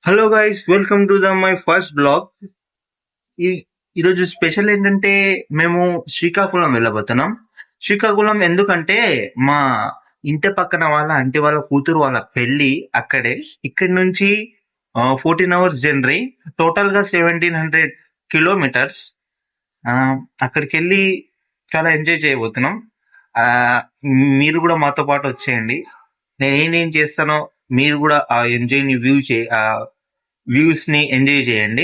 Hello guys, welcome to my first blog. ఈ ఈరోజు special ఏంటంటే మేము శ్రీకాకుళం వెళ్ళబోతున్నాం. శ్రీకాకుళం ఎందుకంటే మా ఇంటి పక్కన వాళ్ళ ఆంటీ వాళ్ళ కూతురు వాళ్ళ పెళ్లి అక్కడే. ఇక్కడి నుంచి 14 అవర్స్ జర్నీ, టోటల్ గా 1700 కిలోమీటర్స్. అక్కడికి వెళ్ళి చాలా ఎంజాయ్ చేయబోతున్నాం. ఆ, మీరు కూడా మాతో పాటు వచ్చేయండి. నేనేం చేస్తానో మీరు కూడా ఆ ఎంజాయ్ ని వ్యూస్ ని ఎంజాయ్ చేయండి.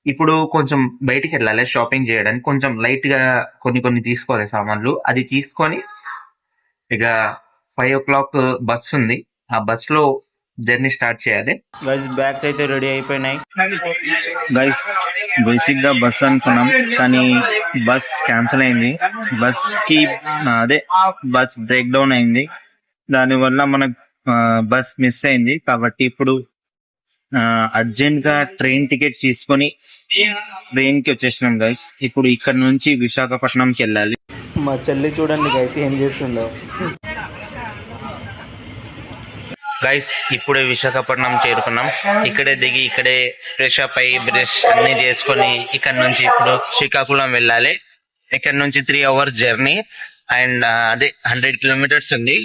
ఇప్పుడు కొంచెం బయటికి వెళ్ళాలి షాపింగ్ చేయడానికి, కొంచెం లైట్ గా కొన్ని తీసుకోవాలి సామాన్లు. అది తీసుకొని ఇక 5 o'clock బస్ ఉంది, ఆ బస్ లో జర్నీ స్టార్ట్ చేయాలి. గైస్ బ్యాగ్స్ అయితే రెడీ అయిపోయినాయి. గైస్ బేసిక్ గా బస్ అనుకున్నాం కానీ బస్ క్యాన్సిల్ అయింది. బస్ కి బస్ బ్రేక్ డౌన్ అయింది. దానివల్ల మనకు బస్ మిస్ అయింది. కాబట్టి ఇప్పుడు అర్జెంట్ గా ట్రైన్ టికెట్ తీసుకొని ట్రైన్ కి వచ్చేసినాం గైస్. ఇప్పుడు ఇక్కడ నుంచి విశాఖపట్నంకి వెళ్ళాలి. మా చెల్లి చూడండి గైస్ ఏం చేస్తుందో. గైస్ ఇప్పుడే విశాఖపట్నం చేరుకున్నాం. ఇక్కడే దిగి ఇక్కడే ఫ్రెష్ అప్ అయ్యి బ్రష్ అన్ని చేసుకొని ఇక్కడ నుంచి ఇప్పుడు శ్రీకాకుళం వెళ్ళాలి. ఇక్కడ నుంచి 3 hours జర్నీ అండ్ 100 kilometers ఉంది.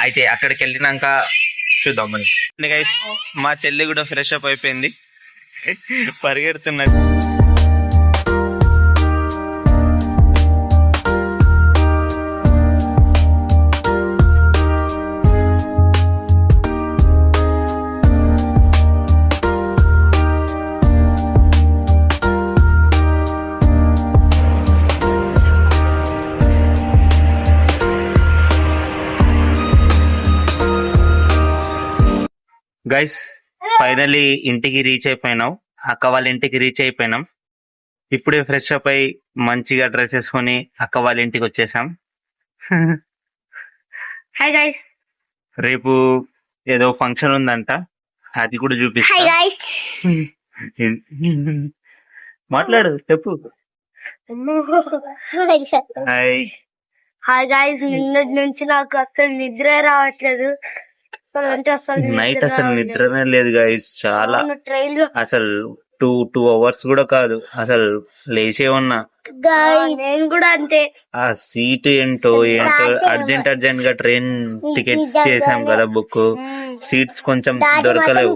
అయితే అక్కడికి వెళ్ళినాక చూద్దాం. గైస్ మా చెల్లి కూడా ఫ్రెష్ అప్ అయిపోయింది, పరిగెడుతున్నది. గైస్ ఫైనలీ ఇంటికి రీచ్ అయిపోయినాం. అక్క వాళ్ళ ఇంటికి రీచ్ అయిపోయినాం. ఇప్పుడే ఫ్రెష్ అప్ అయి మంచిగా డ్రెస్ వేసుకొని అక్క వాళ్ళ ఇంటికి వచ్చేసాం. హాయ్ గైస్, రేపు ఏదో ఫంక్షన్ ఉందంట, అది కూడా చూపిస్తా. హాయ్ గైస్, మాట్లాడు, చెప్పు. Hi hi guys. నిన్నటి నుంచి నాకు అసలు నిద్ర రావట్లేదు. నైట్ అసలు నిద్రనే లేదు గైస్. చాలా ట్రైన్ లో అసలు 2 hours కూడా కాదు, అసలు లేచే ఉన్నా. నేను కూడా అంతే. ఆ సీట్ ఏంటో అర్జెంట్ గా ట్రైన్ టికెట్స్ చేసాం కదా బుక్, సీట్స్ కొంచెం దొరకలేవు.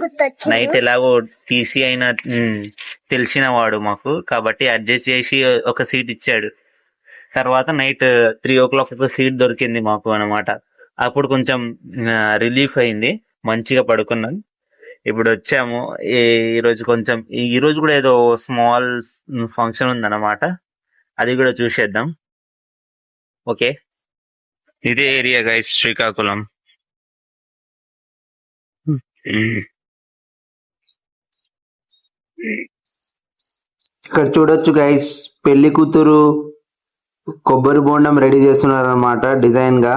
నైట్ ఎలాగో టీసీ అయినా తెలిసిన వాడు మాకు, కాబట్టి అడ్జస్ట్ చేసి ఒక సీట్ ఇచ్చాడు. తర్వాత నైట్ 3 o'clock ఒక సీట్ దొరికింది మాకు అన్నమాట. అప్పుడు కొంచెం రిలీఫ్ అయింది, మంచిగా పడుకున్నాను. ఇప్పుడు వచ్చాము. ఈ రోజు కూడా ఏదో స్మాల్ ఫంక్షన్ ఉందన్నమాట, అది కూడా చూసేద్దాం. ఓకే, ఇదే ఏరియా గైస్ శ్రీకాకుళం. ఇక్కడ చూడొచ్చు గైస్, పెళ్లి కూతురు కొబ్బరి బోండం రెడీ చేస్తున్నారు అనమాట. డిజైన్ గా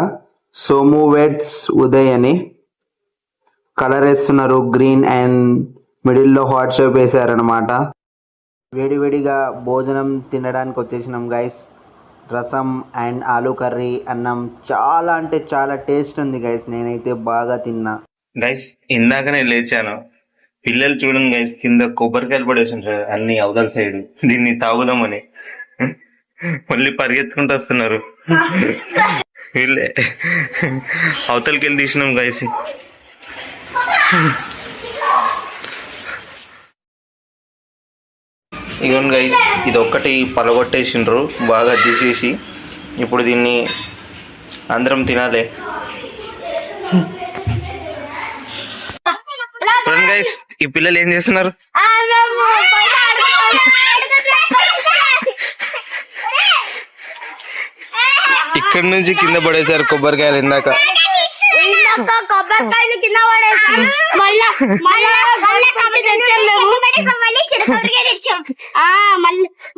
సోము వెట్స్ ఉదయ్ అని కలర్ వేస్తున్నారు, గ్రీన్ అండ్ మిడిల్ లో హాట్ షేప్ వేసారనమాట. వేడివేడిగా భోజనం తినడానికి వచ్చేసినాం గైస్. రసం అండ్ ఆలూ కర్రీ, అన్నం చాలా అంటే చాలా టేస్ట్ ఉంది గైస్. నేనైతే బాగా తిన్నా గైస్. ఇందాకనే లేచాను, పిల్లలు చూడండి గైస్, కింద కొబ్బరికాయలు పడేసి అన్ని అవతల సైడ్, దీన్ని తాగుదామని మళ్ళీ పరిగెత్తుకుంటూ వస్తున్నారు. వీళ్ళే అవతలకి వెళ్ళి తీసినాం గైస్. ఇగోండి గైస్, ఇది ఒక్కటి పలగొట్టేసిండ్రు బాగా తీసేసి. ఇప్పుడు దీన్ని అందరం తినాలి. చూడండి గైస్, ఈ పిల్లలు ఏం చేస్తున్నారు. ఇక్కడ నుంచి కింద పడేశారు కొబ్బరికాయలు. ఇందాక కొబ్బరికాయలు కింద పడేసాం.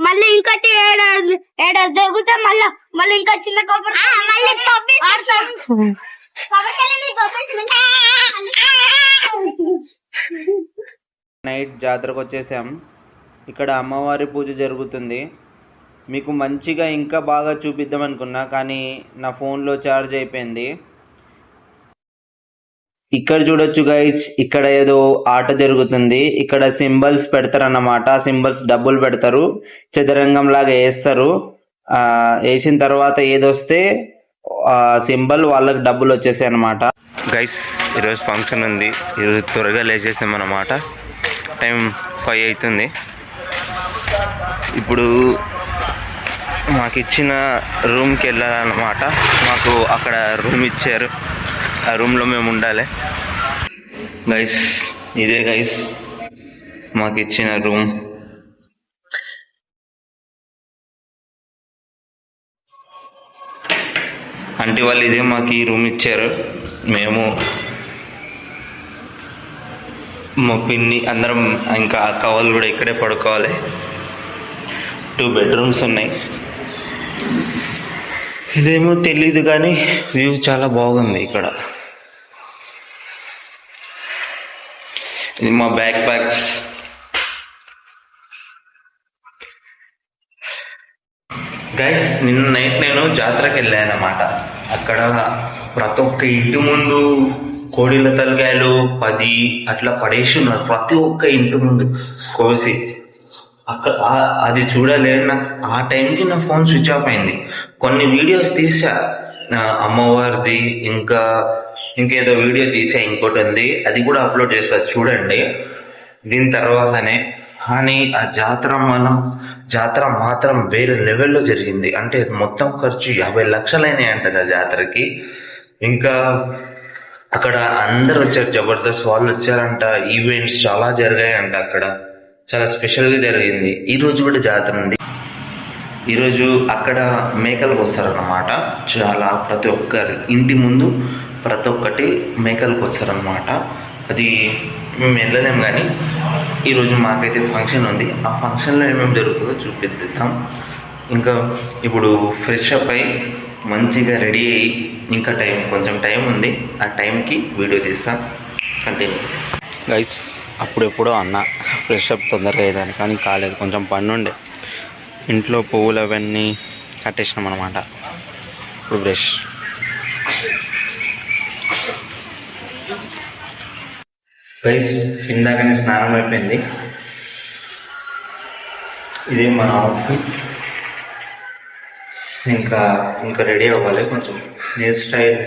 మళ్ళీ ఇంకోటి ఏడ దొరికితే మళ్ళీ ఇంకా చిన్న నైట్ జాతరకు వచ్చేసాం. ఇక్కడ అమ్మవారి పూజ జరుగుతుంది. మీకు మంచిగా ఇంకా బాగా చూపిద్దాం అనుకున్నా, కానీ నా ఫోన్లో ఛార్జ్ అయిపోయింది. ఇక్కడ చూడొచ్చు గైస్, ఇక్కడ ఏదో ఆట జరుగుతుంది. ఇక్కడ సింబల్స్ పెడతారన్నమాట. సింబల్స్ డబ్బులు పెడతారు, చదరంగం లాగా వేస్తారు. వేసిన తర్వాత ఏదొస్తే సింబల్ వాళ్ళకి డబ్బులు వచ్చేసాయి అన్నమాట. గైస్ ఈరోజు ఫంక్షన్ ఉంది. ఈరోజు త్వరగా లేచేసాం అన్నమాట. టైం 5 అవుతుంది. ఇప్పుడు మాకు ఇచ్చిన రూమ్కి వెళ్ళాలన్నమాట. మాకు అక్కడ రూమ్ ఇచ్చారు, ఆ రూమ్లో మేము ఉండాలి. గైస్ ఇదే గైస్ మాకు ఇచ్చిన రూమ్. అంటే వాళ్ళు ఇదే మాకు ఈ రూమ్ ఇచ్చారు. మేము మా పిన్ని అందరం ఇంకా అక్క వాళ్ళు కూడా ఇక్కడే పడుకోవాలి. 2 బెడ్రూమ్స్ ఉన్నాయి. ఇదేమో తెలీదు కానీ వ్యూ చాలా బాగుంది ఇక్కడ. ఇది మా బ్యాక్ ప్యాక్స్. గైస్ నిన్న నైట్ నేను జాతరకి వెళ్ళాను అన్నమాట. అక్కడ ప్రతి ఒక్క ఇంటి ముందు కోడిల తలకాయలు 10 అట్లా పడేసి ఉన్నారు. ప్రతి ఒక్క ఇంటి ముందు కోసి అక్కడ అది చూడలే. నాకు ఆ టైంకి నా ఫోన్ స్విచ్ ఆఫ్ అయింది. కొన్ని వీడియోస్ తీసా, అమ్మవారిది, ఇంకేదో వీడియో తీసా. ఇంకోటి ఉంది, అది కూడా అప్లోడ్ చేస్తా చూడండి దీని తర్వాతనే. కానీ ఆ జాతర మాత్రం వేరే లెవెల్లో జరిగింది. అంటే మొత్తం ఖర్చు 50 లక్షలు అయినాయి అంట ఆ జాతరకి. ఇంకా అక్కడ అందరు వచ్చారు, జబర్దస్త్ వాళ్ళు వచ్చారంట. ఈవెంట్స్ చాలా జరిగాయంట అక్కడ. చాలా స్పెషల్గా జరిగింది. ఈరోజు కూడా జాతర ఉంది. ఈరోజు అక్కడ మేకలు వస్తారన్నమాట. చాలా ప్రతి ఒక్కరి ఇంటి ముందు ప్రతి ఒక్కటి మేకలకు వస్తారన్నమాట. అది మేము వెళ్ళలేము కానీ ఈరోజు మాకైతే ఫంక్షన్ ఉంది. ఆ ఫంక్షన్లో ఏమేమి జరుగుతుందో చూపిద్దాం. ఇంకా ఇప్పుడు ఫ్రెష్ అప్ అయి మంచిగా రెడీ అయ్యి, ఇంకా కొంచెం టైం ఉంది. ఆ టైంకి వీడియో తీస్తాం. Continue guys. అప్పుడెప్పుడో అన్న ఫ్రెష్ అప్ తొందరగా అయ్యేదాన్ని, కానీ కాలేదు. కొంచెం పని ఉండే. ఇంట్లో పువ్వులు అవన్నీ కట్టేసినాం అన్నమాట. ఇప్పుడు బ్రష్. గైస్ ఇందాకనే స్నానం అయిపోయింది. ఇదే మన అవుట్ఫిట్. ఇంకా రెడీ అవ్వాలి. కొంచెం హెయిర్ స్టైల్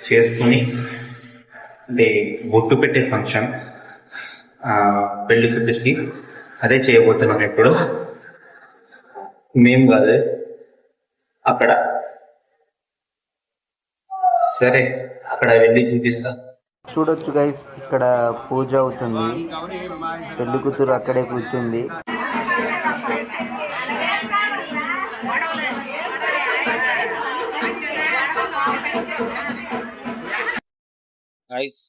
చేసుకుని, అంటే బొట్టు పెట్టే ఫంక్షన్, పెళ్లి కూతురికి అదే చేయబోతున్నాం. ఇప్పుడు మేము కాదు, అక్కడ. సరే అక్కడ వెళ్ళి చూపిస్తా. చూడొచ్చు గైస్, ఇక్కడ పూజ అవుతుంది. పెళ్లి కూతురు అక్కడే కూర్చుంది. గైస్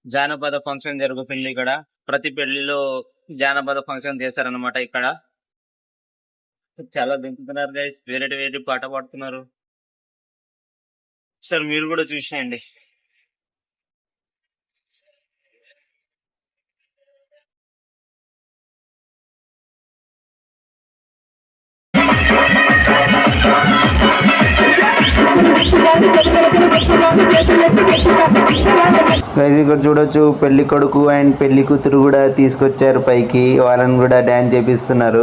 జానపద ఫంక్షన్ జరుగుతుంది ఇక్కడ. ప్రతి పెళ్లిలో జానపద ఫంక్షన్ చేశారనమాట. ఇక్కడ చాలా దింపుతున్నారు గైస్, వేరే పాట పాడుతున్నారు. సార్ మీరు కూడా చూసేయండి. ఇక్కడ చూడొచ్చు, పెళ్లి కొడుకు అండ్ పెళ్లి కూతురు కూడా తీసుకొచ్చారు పైకి. వాళ్ళని కూడా డాన్స్ చేపిస్తున్నారు.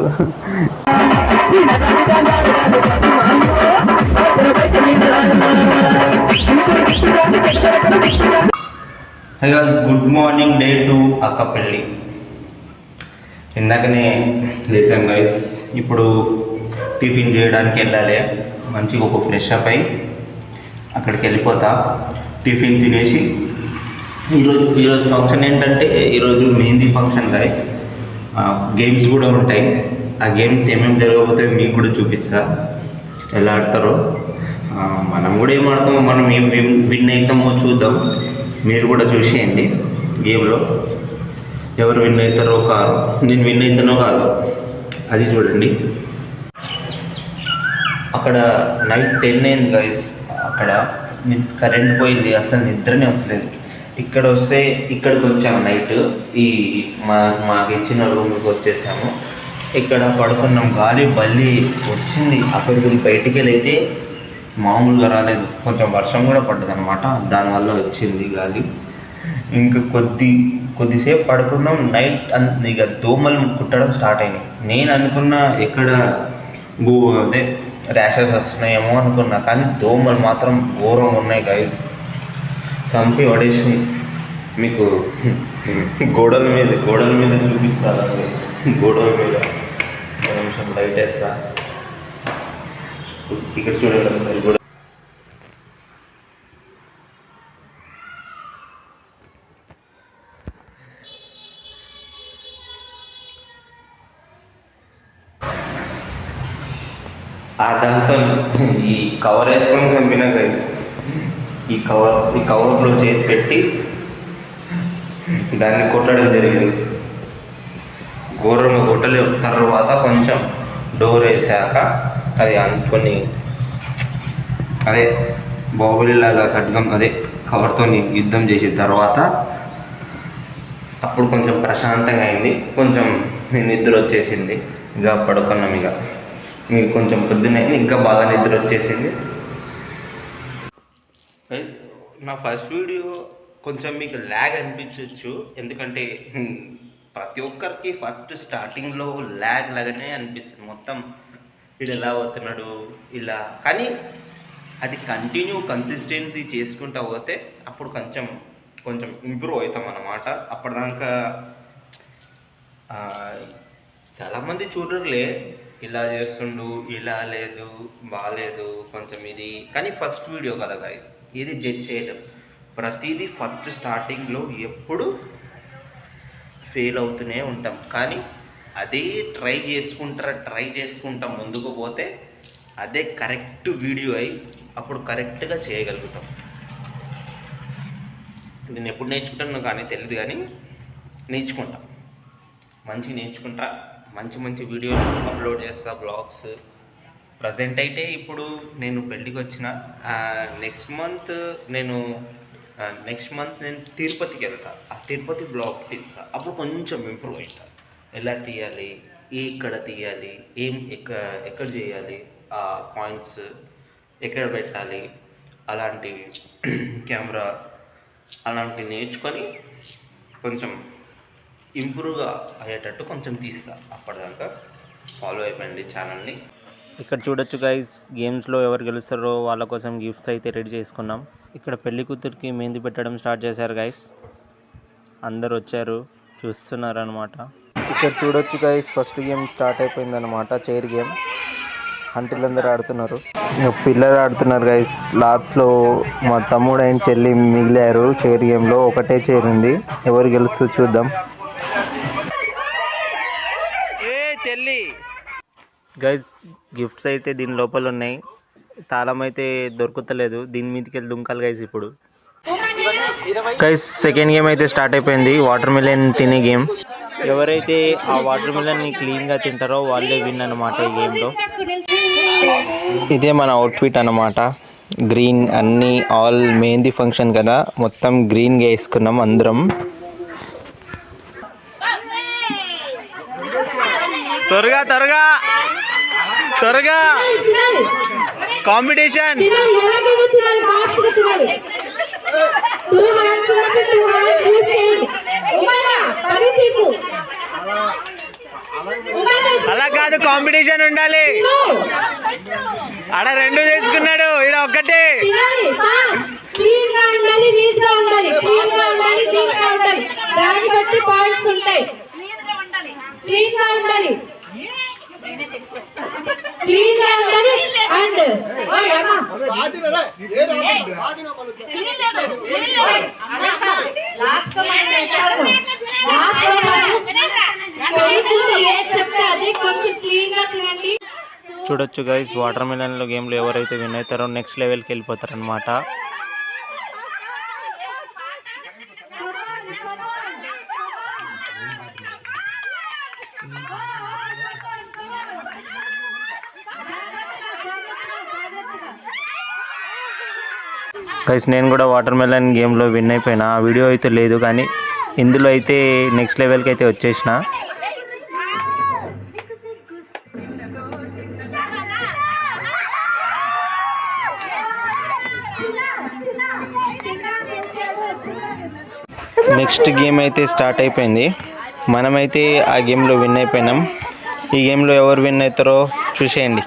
గుడ్ మార్నింగ్, డే 2 అక్క పెళ్ళి. ఇందాకనే లేసాం గైస్. ఇప్పుడు టిఫిన్ చేయడానికి వెళ్ళాలి. మంచిగా ఒక ఫ్రెష్ అప్ అయి అక్కడికి వెళ్ళిపోతా. టిఫిన్ తినేసి ఈరోజు ఫంక్షన్ ఏంటంటే, ఈరోజు మెహందీ ఫంక్షన్ గైస్. గేమ్స్ కూడా ఉంటాయి. ఆ గేమ్స్ ఏమేమి జరగబోతాయో మీకు కూడా చూపిస్తా, ఎలా ఆడతారో. మనం కూడా ఏం ఆడతామో, మనం ఏం విన్ అవుతామో చూద్దాం. మీరు కూడా చూసేయండి. గేమ్లో ఎవరు విన్ అవుతారో కాదు, నేను విన్ అవుతానో కాదు అది చూడండి. అక్కడ నైట్ 10 అయింది గైస్. అక్కడ కరెంట్ పోయింది, అసలు నిద్రనే వస్తలేదు. ఇక్కడికి వచ్చాము నైట్. మాకు ఇచ్చిన రూమ్కి వచ్చేసాము. ఇక్కడ పడుకున్నాం. గాలి బల్లి వచ్చింది. అక్కడికి బయటికి వెళ్ళైతే మామూలుగా రాలేదు, కొంచెం వర్షం కూడా పడ్డది అనమాట, దానివల్ల వచ్చింది గాలి. ఇంకా కొద్దిసేపు పడుకున్నాం. నైట్ ఇక దోమలు కుట్టడం స్టార్ట్ అయినాయి. నేను అనుకున్నా ఎక్కడ అదే ర్యాషెస్ వస్తున్నాయేమో అనుకున్నా, కానీ దోమలు మాత్రం ఘోరంగా ఉన్నాయి గైస్. చంపి పడేసి మీకు గోడల మీద చూపిస్తారా గైస్? గోడల మీద ఒక నిమిషం లైట్ వేస్తా, ఇక్కడ చూడండి ఒకసారి గోడ. దాంతో ఈ కవర్ వేసుకొని చంపిన గైస్. ఈ కవర్లో చేతి పెట్టి దాన్ని కొట్టడం జరిగింది. ఘోరంగా కొట్టలేదు. తర్వాత కొంచెం డోర్ వేసాక అది అనుకొని అదే బాహుబలిలాగా ఖడ్గం అదే కవర్తో యుద్ధం చేసిన తర్వాత అప్పుడు కొంచెం ప్రశాంతంగా అయింది. కొంచెం నిద్ర వచ్చేసింది. ఇక పడుకున్నాం. ఇక మీకు కొంచెం పొద్దున్న ఇంకా బాగా నిద్ర వచ్చేసింది. నా ఫస్ట్ వీడియో కొంచెం మీకు ల్యాగ్ అనిపించవచ్చు, ఎందుకంటే ప్రతి ఒక్కరికి ఫస్ట్ స్టార్టింగ్లో ల్యాగ్ లాగానే అనిపిస్తుంది. మొత్తం వీడు ఎలా అవుతున్నాడు ఇలా, కానీ అది కన్సిస్టెన్సీ చేసుకుంటూ పోతే అప్పుడు కొంచెం ఇంప్రూవ్ అవుతాం అన్నమాట. అప్పటిదాకా చాలామంది చూడరులే, ఇలా చేస్తుండు, ఇలా లేదు, బాగాలేదు, కొంచెం ఇది. కానీ ఫస్ట్ వీడియో కదా గైస్, ఇది జడ్జ్ చేయడం. ప్రతిదీ ఫస్ట్ స్టార్టింగ్లో ఎప్పుడు ఫెయిల్ అవుతూనే ఉంటాం, కానీ అదే ట్రై చేసుకుంటాం ముందుకు పోతే అదే కరెక్ట్ వీడియో అయి అప్పుడు కరెక్ట్గా చేయగలుగుతాం. నేను ఎప్పుడు నేర్చుకుంటాను కానీ తెలియదు, కానీ నేర్చుకుంటా, నేర్చుకుంటా. మంచి వీడియోలు అప్లోడ్ చేస్తా, బ్లాగ్స్. ప్రజెంట్ అయితే ఇప్పుడు నేను పెళ్ళికి వచ్చిన. నెక్స్ట్ మంత్ నేను తిరుపతికి వెళ్తా. ఆ తిరుపతి బ్లాగ్ తీస్తా. అప్పుడు కొంచెం ఇంప్రూవ్ అవుతా. ఎలా తీయాలి, ఎక్కడ తీయాలి, ఎక్కడ చేయాలి, ఆ పాయింట్స్ ఎక్కడ పెట్టాలి, అలాంటివి కెమెరా అలాంటివి నేర్చుకొని కొంచెం ఇంప్రూవ్గా అయ్యేటట్టు కొంచెం తీస్తా. అప్పటిదాకా ఫాలో అయిపోయింది ఛానల్ని. ఇక్కడ చూడొచ్చు గైస్, గేమ్స్లో ఎవరు గెలుస్తారో వాళ్ళ కోసం గిఫ్ట్స్ అయితే రెడీ చేసుకున్నాం. ఇక్కడ పెళ్లి కూతురికి మెహందీ పెట్టడం స్టార్ట్ చేశారు గైస్. అందరు వచ్చారు, చూస్తున్నారు అనమాట. ఇక్కడ చూడొచ్చు గైస్, ఫస్ట్ గేమ్ స్టార్ట్ అయిపోయింది అనమాట. Chair game. అంటిలందరూ ఆడుతున్నారు, పిల్లలు ఆడుతున్నారు గైస్. లాస్ట్లో మా తమ్ముడు అయిన చెల్లి మిగిలారు చైర్ గేమ్లో. ఒకటే చైర్ ఉంది, ఎవరు గెలుస్తూ చూద్దాం. చెల్లి గైస్, గిఫ్ట్స్ అయితే దీని లోపల ఉన్నాయి. తాళం అయితే దొరుకుతలేదు, దీని మీదకి వెళ్ళి దుంకాలి గైస్. ఇప్పుడు గైస్ సెకండ్ గేమ్ అయితే స్టార్ట్ అయిపోయింది, వాటర్ మిలన్ తినే గేమ్. ఎవరైతే ఆ వాటర్ మిలన్ని క్లీన్గా తింటారో వాళ్ళే విన్ అనమాట ఈ గేమ్లో. ఇదే మన అవుట్ఫిట్ అనమాట. గ్రీన్ అన్నీ ఆల్ మెహందీ ఫంక్షన్ కదా, మొత్తం గ్రీన్గా వేసుకున్నాం అందరం. త్వరగా కాంపిటీషన్. అలా కాదు, కాంపిటీషన్ ఉండాలి. ఆడ రెండు తీసుకున్నాడు, ఈడ ఒక్కటే. దాన్ని బట్టి పాయింట్స్ ఉంటాయి. క్లీన్ గా ఉండాలి అండ్ చూడొచ్చు గైస్, వాటర్ మిలన్లో గేమ్లో ఎవరైతే విన్ అవుతారో నెక్స్ట్ లెవెల్కి వెళ్ళిపోతారు అనమాట. గైస్ నేను కూడా వాటర్ మెలన్ గేమ్లో విన్ అయిపోయినా. ఆ వీడియో అయితే లేదు, కానీ ఇందులో అయితే నెక్స్ట్ లెవెల్కి అయితే వచ్చేసిన. నెక్స్ట్ గేమ్ అయితే స్టార్ట్ అయిపోయింది. మనమైతే ఆ గేమ్లో విన్ అయిపోయినాం. ఈ గేమ్లో ఎవరు విన్ అవుతారో చూసేయండి.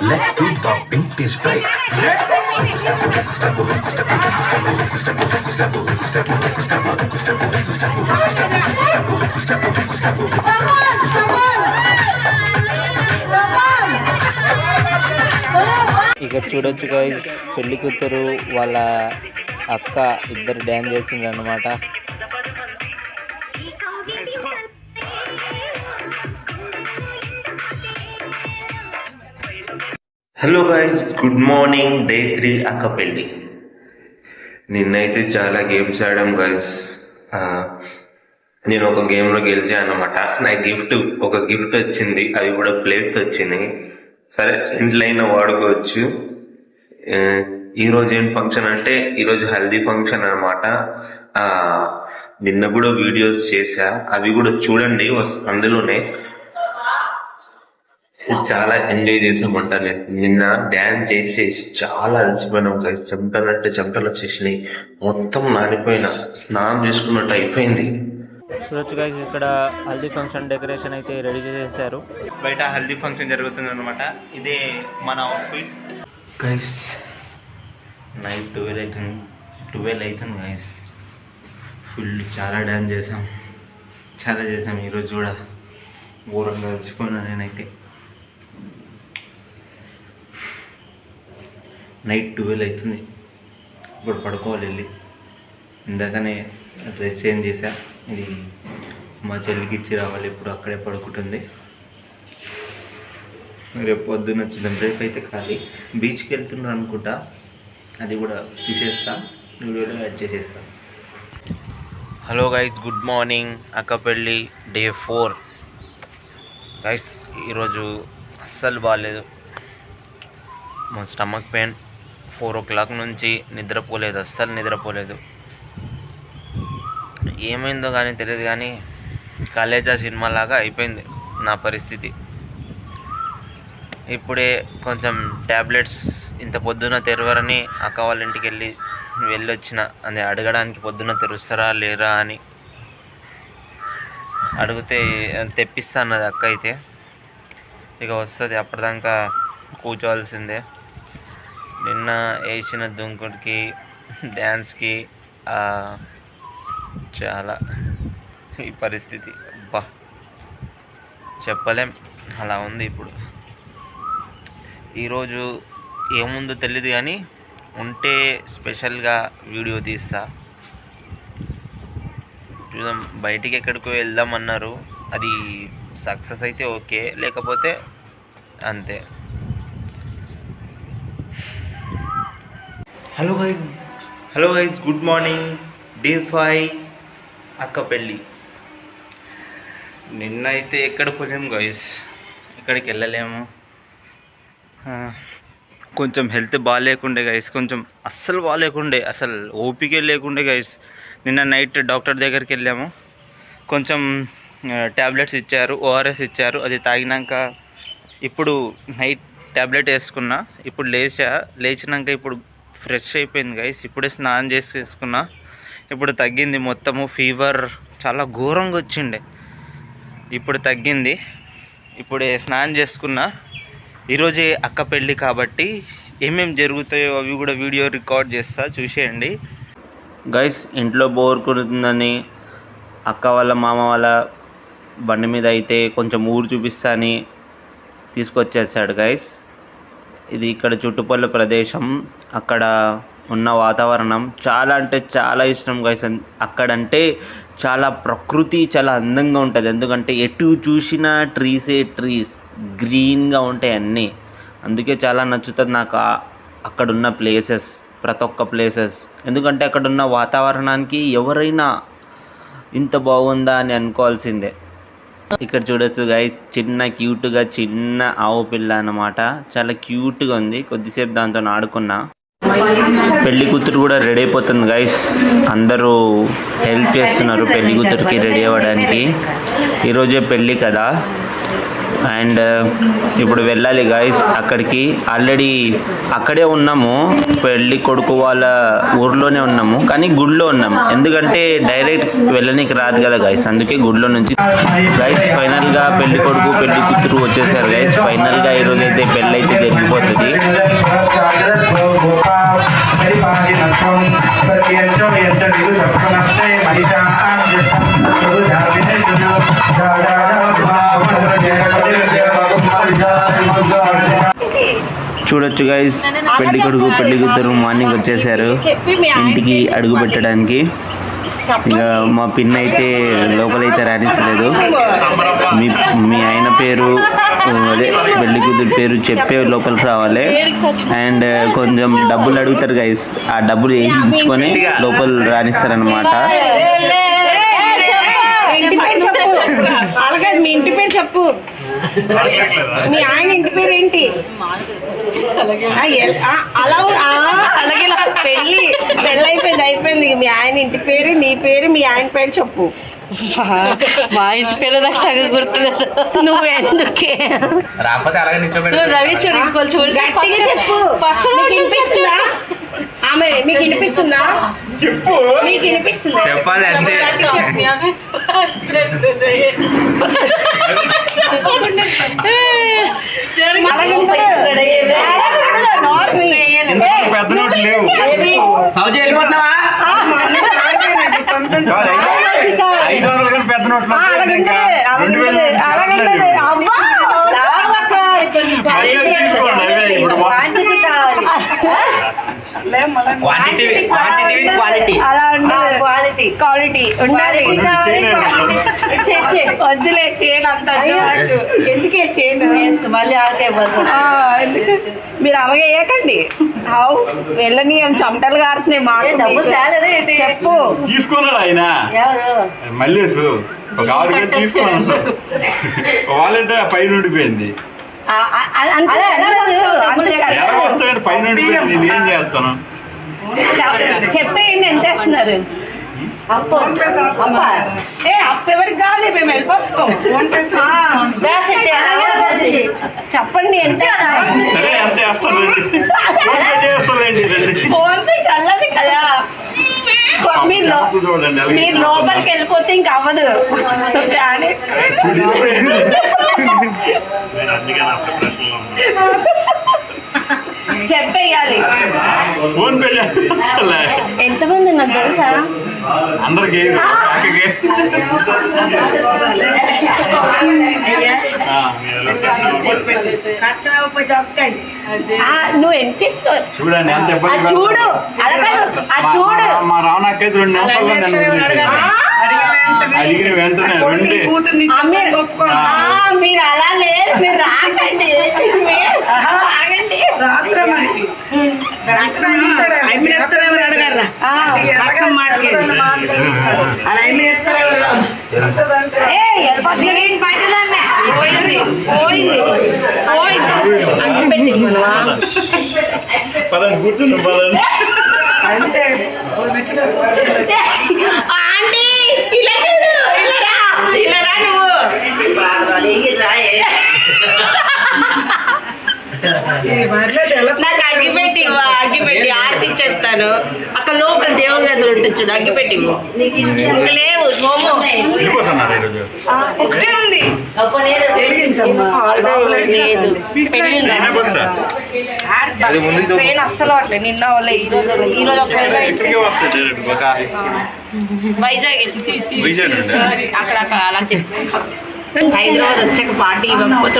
Let's do the biggest break. ఇక చూడొచ్చు గైస్, పెళ్లి కూతురు వాళ్ళ అక్క ఇద్దరు డ్యాన్స్ చేసిండ్రు అన్నమాట. Hello guys, good morning. Day 3 అక్క పెళ్ళి. నిన్నైతే చాలా గేమ్స్ ఆడాం గైస్. నేను ఒక గేమ్లో గెలిచాను అనమాట. నా ఒక గిఫ్ట్ వచ్చింది, అవి కూడా ప్లేట్స్ వచ్చినాయి. సరే, ఇంట్లో అయినా వాడుకోవచ్చు. ఈరోజు ఏం ఫంక్షన్ అంటే ఈరోజు హల్దీ ఫంక్షన్ అనమాట. నిన్న కూడా వీడియోస్ చేశా, అవి కూడా చూడండి. అందులోనే చాలా ఎంజాయ్ చేసామంట. నిన్న డ్యాన్స్ చేసి చాలా అలసిపోయినాం గైస్. చెమటలు వచ్చేసినాయి, మొత్తం నానిపోయినా, స్నానం చేసుకున్నట్టు అయిపోయింది. చూడొచ్చు గైస్, ఇక్కడ హల్దీ ఫంక్షన్ డెకరేషన్ అయితే రెడీ చేసేసారు. బయట హల్దీ ఫంక్షన్ జరుగుతుంది అనమాట. ఇదే మన అవుట్ఫిట్ గైస్. నైట్ 12 అవుతుంది గైస్. ఫుల్ చాలా డ్యాన్స్ చేసాం ఈరోజు కూడా. ఘోరంగా అలసిపోయినా నేనైతే. నైట్ 12 అవుతుంది. ఇప్పుడు పడుకోవాలి వెళ్ళి. ఇందాకనే డ్రెస్ చేంజ్ చేశా. ఇది మా చెల్లికి ఇచ్చి రావాలి, ఇప్పుడు అక్కడే పడుకుంటుంది. రేపు పొద్దున్న వచ్చిందాం. రేపు అయితే ఖాళీ. బీచ్కి వెళ్తున్నారు అనుకుంటా, అది కూడా తీసేస్తా, వీడియోలో యాడ్ చేసేస్తా. Hello guys, good morning. అక్క పెళ్ళి డే 4 గైస్. ఈరోజు అస్సలు బాగాలేదు. మా స్టమక్ పెయిన్. 4 o'clock నుంచి నిద్రపోలేదు, అస్సలు నిద్రపోలేదు. ఏమైందో కానీ తెలియదు, కానీ కాలేజా సినిమా లాగా అయిపోయింది నా పరిస్థితి. ఇప్పుడే కొంచెం ట్యాబ్లెట్స్, ఇంత పొద్దున తెరవరని అక్క వాళ్ళ ఇంటికి వెళ్ళొచ్చిన. అది అడగడానికి, పొద్దున తెరుస్తారా లేరా అని అడిగితే తెప్పిస్తా అన్నది అక్క. అయితే ఇక వస్తుంది, అప్పటిదాకా కూర్చోవాల్సిందే. నిన్న వేసిన దుంకుడికి, డ్యాన్స్కి చాలా ఈ పరిస్థితి బా చెప్పలేం, అలా ఉంది ఇప్పుడు. ఈరోజు ఏముందో తెలియదు, కానీ ఉంటే స్పెషల్గా వీడియో తీస్తా. చూద్దాం. బయటికి ఎక్కడికో వెళ్దామన్నారు, అది సక్సెస్ అయితే ఓకే, లేకపోతే అంతే. Hello guys, good morning. Day 5 అక్క పెళ్ళి. నిన్న అయితే ఎక్కడికి వెళ్ళాము గైస్, ఎక్కడికి వెళ్ళలేము. కొంచెం హెల్త్ బాగాలేకుండే గైస్, కొంచెం అస్సలు బాగాలేకుండే, అసలు ఓపిక లేకుండే గైస్. నిన్న నైట్ డాక్టర్ దగ్గరికి వెళ్ళాము. కొంచెం ట్యాబ్లెట్స్ ఇచ్చారు, ఓఆర్ఎస్ ఇచ్చారు. అది తాగినాక ఇప్పుడు నైట్ ట్యాబ్లెట్ వేసుకున్నా. ఇప్పుడు లేచినాక ఇప్పుడు ఫ్రెష్ అయిపోయింది గైస్. ఇప్పుడే స్నానం చేసుకున్నా. ఇప్పుడు తగ్గింది మొత్తము. ఫీవర్ చాలా ఘోరంగా వచ్చిండే, ఇప్పుడు తగ్గింది. ఇప్పుడే స్నానం చేసుకున్నా. ఈరోజే అక్క పెళ్ళి కాబట్టి ఏమేమి జరుగుతాయో అవి కూడా వీడియో రికార్డ్ చేస్తా, చూసేయండి గైస్. ఇంట్లో బోర్ కొడుతుందని అక్క వాళ్ళ మామ వాళ్ళ బండి మీద అయితే కొంచెం ఊరు చూపిస్తా అని తీసుకొచ్చేసాడు గైస్. ఇది ఇక్కడ చుట్టుపక్కల ప్రదేశం, అక్కడ ఉన్న వాతావరణం చాలా అంటే చాలా ఇష్టం గైస్. అక్కడంటే చాలా ప్రకృతి చాలా అందంగా ఉంటుంది, ఎందుకంటే ఎటు చూసినా ట్రీస్ గ్రీన్గా ఉంటాయి అన్నీ. అందుకే చాలా నచ్చుతుంది నాకు అక్కడున్న ప్లేసెస్, ప్రతి ఒక్క ప్లేసెస్. ఎందుకంటే అక్కడున్న వాతావరణానికి ఎవరైనా ఇంత బాగుందా అని అనుకోవాల్సిందే. ఇక్కడ చూడొచ్చు గైస్, చిన్న క్యూట్గా చిన్న ఆవు పిల్ల అన్నమాట. చాలా క్యూట్గా ఉంది. కొద్దిసేపు దాంతో ఆడుకున్నా. పెళ్లి కూతురు కూడా రెడీ అయిపోతుంది గైస్. అందరూ హెల్ప్ చేస్తున్నారు పెళ్లి కూతురికి రెడీ అవ్వడానికి. ఈరోజే పెళ్ళి కదా. అండ్ ఇప్పుడు వెళ్ళాలి గైస్ అక్కడికి. ఆల్రెడీ అక్కడే ఉన్నాము, పెళ్ళి కొడుకు వాళ్ళ ఊర్లోనే ఉన్నాము, కానీ గుడిలో ఉన్నాము. ఎందుకంటే డైరెక్ట్ వెళ్ళనీకి రాదు కదా గైస్, అందుకే గుడిలో నుంచి. గైస్ ఫైనల్గా పెళ్లి కొడుకు పెళ్లి కూతురు వచ్చేసారు గైస్. ఫైనల్గా ఈరోజు అయితే పెళ్ళి అయితే జరిగిపోతుంది. చూడొచ్చు గైస్, పెళ్లి కొడుకు పెళ్లి కూతురు మార్నింగ్ వచ్చేసారు ఇంటికి అడుగు పెట్టడానికి. ఇక మా పిన్ అయితే లోపలైతే రాణిస్తలేదు. మీ ఆయన పేరు, అదే పెళ్లి కూతురు పేరు చెప్పే లోపలికి రావాలి. అండ్ కొంచెం డబ్బులు అడుగుతారు గైస్, ఆ డబ్బులు వేయించుకొని లోపల రాణిస్తారనమాట. అలాగే మీ ఇంటి పేరు చెప్పు. మీ ఆయన ఇంటి పేరు ఏంటి? అలా అలాగే పెళ్ళి అయిపోయింది. మీ ఆయన ఇంటి పేరు, నీ పేరు, మీ ఆయన పేరు చెప్పు. మా ఇంటి పేరు నాకు సగం గుర్తులేదు. నువ్వెందుకే రవి చూడు గట్టిగా చెప్పు. వినిపిస్తుందా? ఆమె మీకు వినిపిస్తుందా? చెప్పు. మీకు వినిపిస్తుందా? చెప్పాలి అంతే. పెద్ద నోట్లు లేవు. సౌజీ వెళ్ళిపోతున్నావా? 500 కానీ పెద్ద నోట్లు క్వాలిటీ ఉండాలి. వద్దులే చేయను అంత. ఎందుకే చేయను? మళ్ళీ ఆకే మీరు అలాగే వేయకండి. వెళ్ళని చెమటలు కారుతున్నాయి. మాట చెప్పు. తీసుకున్నాడు ఆయన మల్లేసు ఒక 6 గంటలు తీసుకున్నాడు. వాళ్ళంటే పైన ఉండిపోయింది. ఎలా వస్తాయని పైన ఉండిపోయింది. నేను ఏం చేస్తాను? చెప్పేయండి ఎంత వేస్తున్నారు? అప్పు ఎవరికి కాదు, మేము వెళ్ళిపోతాం. చెప్పండి ఎంత? సరే అంతే వేస్తానండి. ఫోన్ పే చల్లదు కదా. మీరు లోపలికి వెళ్ళిపోతే ఇంక అవ్వదు. చెప్పేయాలి. ఫోన్ పే ఎంతమంది నాకు తెలుసా? అందరికి నువ్వు ఎంత ఇస్తావు చూడండి. అంత చూడు. అలా కాదు, అది చూడు. మా రావణాకే 2 నిమిషాల్లో అడిగిన వెంటనే 2 మీరు అలా లేదు. మీరు రాకండి, ఆగండి. పదండి కూర్చున్నాం. పదండి ఆంటీ ఇలా చూడు. ఇలా రా నువ్వు. నాకు అగ్గిపెట్టి ఆర్తిచ్చేస్తాను. అక్కడ లోపల దేవుని గదులు ఉంటుంది చూడు, అగ్గిపెట్టి లేవు. ఒకటే ఉంది. లేదు ట్రైన్ అస్సలు అట్లే. నిన్న వాళ్ళ ఈరోజు వైజాగ్ అక్కడ అలా హైదరాబాద్ వచ్చాక పార్టీ ఇవ్వకపోతే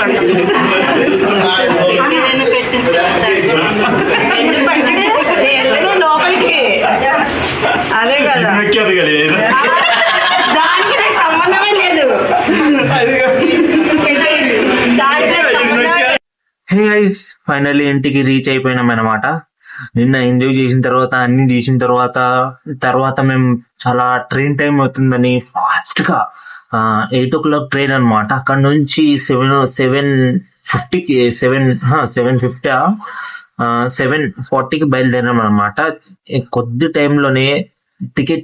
లోపలికి. అదే కదా, దానికి నాకు సంబంధమే లేదు. హే గైస్, ఫైనల్లీ ఇంటికి రీచ్ అయిపోయినాం అనమాట. నిన్న ఎంజాయ్ చేసిన తర్వాత అన్ని చేసిన తర్వాత మేము చాలా ట్రైన్ టైం అవుతుందని ఫాస్ట్ గా 8 o'clock ట్రైన్ అనమాట. అక్కడ నుంచి 7:50కి 7:40కి బయలుదేరాం అనమాట. కొద్ది టైంలోనే టికెట్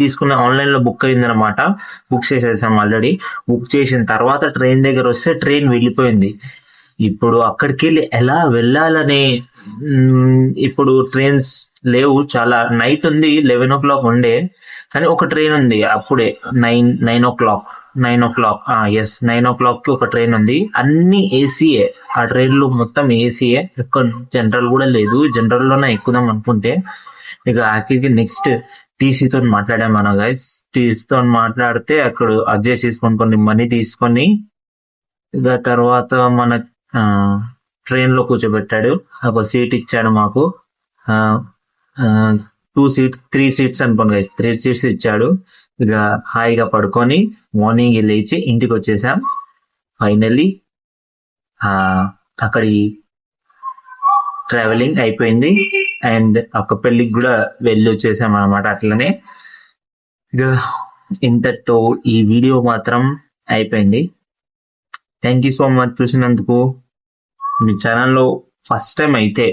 తీసుకున్న ఆన్లైన్ లో బుక్ అయింది అనమాట. బుక్ చేసేసాం ఆల్రెడీ. బుక్ చేసిన తర్వాత ట్రైన్ దగ్గర వస్తే ట్రైన్ వెళ్ళిపోయింది. ఇప్పుడు అక్కడికి వెళ్ళి ఎలా వెళ్ళాలని ఇప్పుడు ట్రైన్స్ లేవు, చాలా నైట్ ఉంది. 11 o'clock ఉండే, కానీ ఒక ట్రైన్ ఉంది అప్పుడే 9 o'clock 9 o'clock కి ఒక ట్రైన్ ఉంది. అన్ని ఏసీయే, ఆ ట్రైన్లు మొత్తం ఏసీయే, ఎక్కడ జనరల్ కూడా లేదు. జనరల్ లోనే ఎక్కుదాం అనుకుంటే ఇక ఆఖరికి నెక్స్ట్ టీసీతో మాట్లాడాం మన గైస్. టీసీతో మాట్లాడితే అక్కడ అడ్జస్ట్ చేసుకొని కొన్ని మనీ తీసుకొని ఇక తర్వాత మన ట్రైన్ లో కూర్చోబెట్టాడు. ఒక సీట్ ఇచ్చాడు మాకు. 3 seats అనుకోండి గైస్, 3 seats ఇచ్చాడు. ఇక హాయిగా పడుకొని మార్నింగ్ లేచి ఇంటికి వచ్చేసాం. ఫైనల్లీ అక్కడి ట్రావెలింగ్ అయిపోయింది అండ్ ఒక పెళ్లికి కూడా వెళ్ళి వచ్చేసాం అనమాట. అట్లనే ఇక ఇంతటితో ఈ వీడియో మాత్రం అయిపోయింది. థ్యాంక్ యూ సో మచ్ చూసినందుకు. మీ ఛానల్లో ఫస్ట్ టైం అయితే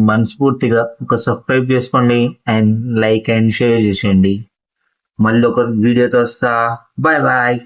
మనస్ఫూర్తిగా ఒక సబ్స్క్రైబ్ చేసుకోండి అండ్ లైక్ అండ్ షేర్ చేసేయండి. మళ్ళీ ఒక వీడియోతో వస్తా. Bye bye.